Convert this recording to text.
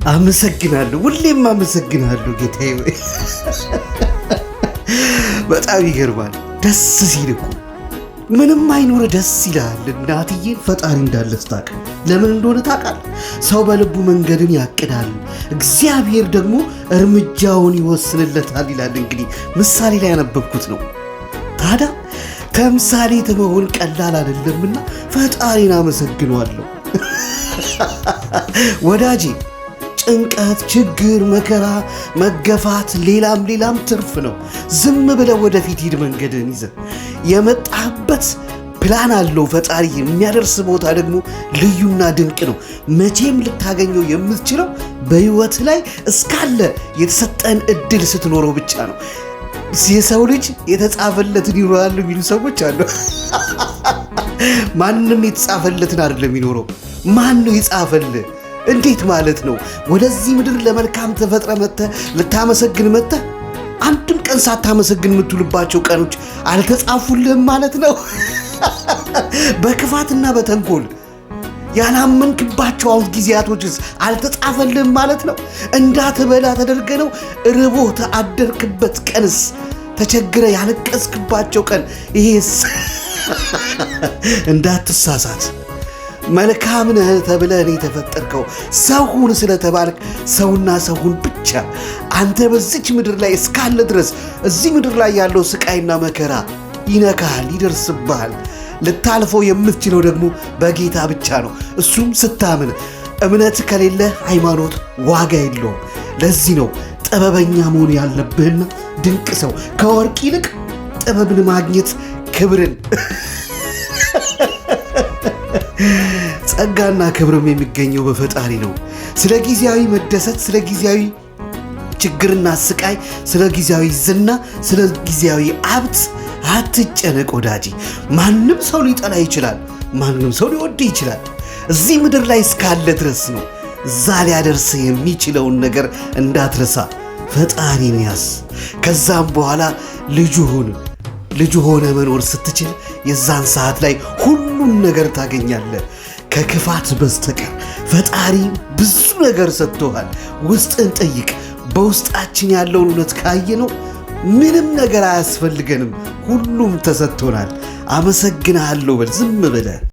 አመሰግናለሁ፣ ሁሌም አመሰግናለሁ ጌታዬ። በጣም ይገርማል። ደስ ሲል እኮ ምንም አይኖር ደስ ይላል። እናትዬን ፈጣሪ እንዳለ ስታውቅ ለምን እንደሆነ ታውቃለህ? ሰው በልቡ መንገድን ያቅዳል፣ እግዚአብሔር ደግሞ እርምጃውን ይወስንለታል ይላል። እንግዲህ ምሳሌ ላይ ያነበብኩት ነው። ታዲያ ከምሳሌ መሆን ቀላል አይደለምና ፈጣሪን አመሰግነዋለሁ። ወዳጄ ጭንቀት፣ ችግር፣ መከራ፣ መገፋት ሌላም ትርፍ ነው። ዝም ብለህ ወደፊት ሂድ መንገድን ይዘህ። የመጣህበት ፕላን አለው ፈጣሪ። የሚያደርስ ቦታ ደግሞ ልዩና ድንቅ ነው። መቼም ልታገኘው የምትችለው በሕይወት ላይ እስካለ የተሰጠን እድል ስትኖረው ብቻ ነው። የሰው ልጅ የተጻፈለትን ይኖራል የሚሉ ሰዎች አሉ። ማንም የተጻፈለትን አይደለም የሚኖረው። ማን ነው የጻፈልህ? እንዴት ማለት ነው? ወደዚህ ምድር ለመልካም ተፈጥረ መጥተህ ልታመሰግን መጥተህ አንድም ቀን ሳታመሰግን የምትውልባቸው ቀኖች አልተጻፉልህም ማለት ነው። በክፋትና በተንኮል ያላመንክባቸው አሁን ጊዜያቶችስ አልተጻፈልህም ማለት ነው። እንዳትበላ ተደርገ ነው ርቦህ ተአደርክበት ቀንስ ተቸግረ ያለቀስክባቸው ቀን ይሄስ? እንዳትሳሳት። መልካም ነህ ተብለህ እኔ ተፈጠርከው ሰው ሁን ስለተባልክ ሰውና ሰው ሁን ብቻ። አንተ በዚች ምድር ላይ እስካለ ድረስ እዚህ ምድር ላይ ያለው ስቃይና መከራ ይነካል፣ ይደርስብሃል። ልታልፈው የምትችለው ደግሞ በጌታ ብቻ ነው። እሱም ስታምን። እምነት ከሌለ ሃይማኖት ዋጋ የለውም። ለዚህ ነው ጥበበኛ መሆን ያለብህና ድንቅ ሰው ከወርቅ ይልቅ ጥበብን ማግኘት ክብርን ጸጋና ክብርም የሚገኘው በፈጣሪ ነው። ስለ ጊዜያዊ መደሰት፣ ስለ ጊዜያዊ ችግርና ስቃይ፣ ስለ ጊዜያዊ ዝና፣ ስለ ጊዜያዊ ሀብት አትጨነቅ ወዳጄ። ማንም ሰው ሊጠላ ይችላል፣ ማንም ሰው ሊወድ ይችላል። እዚህ ምድር ላይ እስካለ ድረስ ነው። እዛ ሊያደርስ የሚችለውን ነገር እንዳትረሳ። ፈጣሪን ያዝ። ከዛም በኋላ ልጁ ሆነ መኖር ስትችል የዛን ሰዓት ላይ ሁሉን ነገር ታገኛለህ። ከክፋት በስተቀር ፈጣሪ ብዙ ነገር ሰጥቶሃል። ውስጥን ጠይቅ። በውስጣችን ያለውን እውነት ካየነው ምንም ነገር አያስፈልገንም። ሁሉም ተሰጥቶናል። አመሰግንሃለሁ በል ዝም ብለህ።